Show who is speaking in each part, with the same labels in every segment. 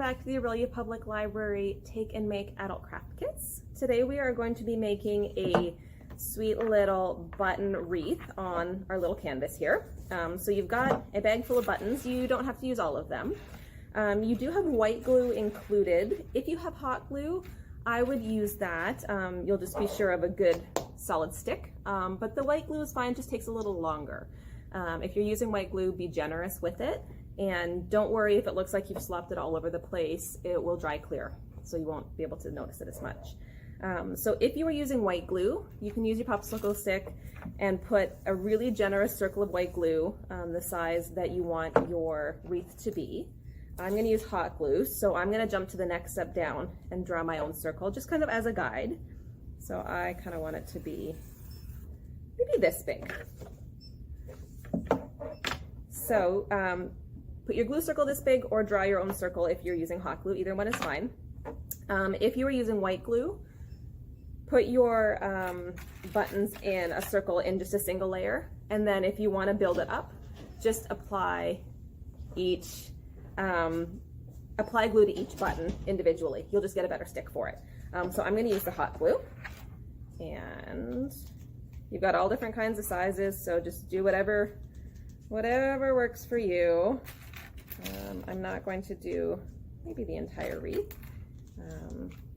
Speaker 1: back to the Aurelia Public Library Take and Make Adult Craft Kits. Today we are going to be making a sweet little button wreath on our little canvas here. So you've got a bag full of buttons. You don't have to use all of them. You do have white glue included. If you have hot glue, I would use that. You'll just be sure of a good solid stick, but the white glue is fine, just takes a little longer. If you're using white glue, be generous with it, and don't worry if it looks like you've slopped it all over the place. It will dry clear, so you won't be able to notice it as much. So if you were using white glue, you can use your popsicle stick and put a really generous circle of white glue, the size that you want your wreath to be. I'm going to use hot glue, so I'm going to jump to the next step down and draw my own circle, just kind of as a guide. So I kind of want it to be maybe this big. So put your glue circle this big or draw your own circle if you're using hot glue. Either one is fine. If you were using white glue, put your buttons in a circle in just a single layer. And then if you want to build it up, just apply glue to each button individually. You'll just get a better stick for it. So I'm going to use the hot glue. And you've got all different kinds of sizes, so just do whatever works for you. I'm not going to do maybe the entire wreath,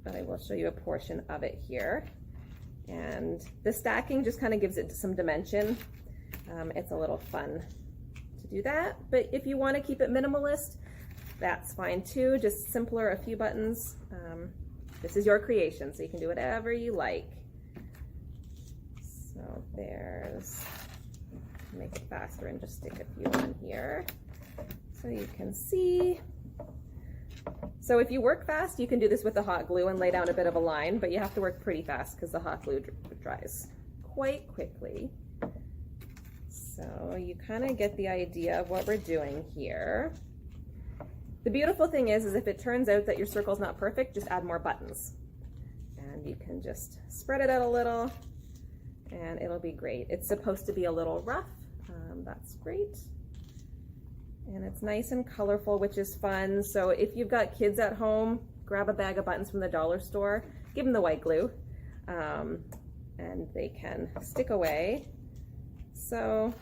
Speaker 1: but I will show you a portion of it here. And the stacking just kind of gives it some dimension. It's a little fun to do that, but if you want to keep it minimalist, that's fine too. Just simpler, a few buttons. This is your creation, so you can do whatever you like. So there's, make it faster and just stick a few on here so you can see. So if you work fast, you can do this with the hot glue and lay down a bit of a line, but you have to work pretty fast because the hot glue dries quite quickly. So you kind of get the idea of what we're doing here. The beautiful thing is if it turns out that your circle's not perfect, just add more buttons. And you can just spread it out a little and it'll be great. It's supposed to be a little rough, that's great. And it's nice and colorful, which is fun. So if you've got kids at home, grab a bag of buttons from the dollar store, give them the white glue, and they can stick away. So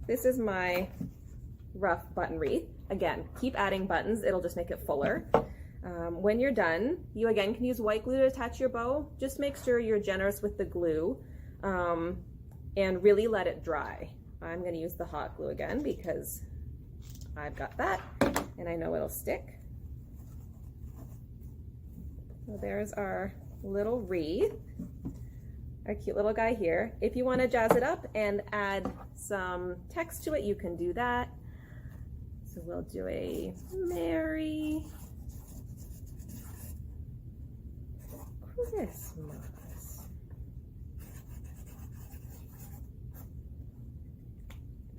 Speaker 1: this is my rough button wreath. Again, keep adding buttons, it'll just make it fuller. When you're done, you again can use white glue to attach your bow. Just make sure you're generous with the glue and really let it dry. I'm going to use the hot glue again because I've got that and I know it'll stick. So there's our little wreath, our cute little guy here. If you want to jazz it up and add some text to it, you can do that. So we'll do a Merry Christmas.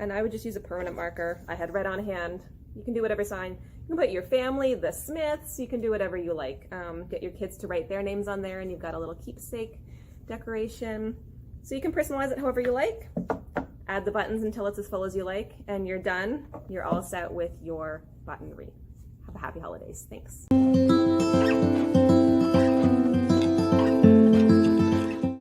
Speaker 1: And I would just use a permanent marker. I had red on hand. You can do whatever sign. You can put your family, the Smiths, you can do whatever you like. Get your kids to write their names on there and you've got a little keepsake decoration. So you can personalize it however you like. Add the buttons until it's as full as you like, and you're done. You're all set with your button wreath. Have a happy holidays. Thanks.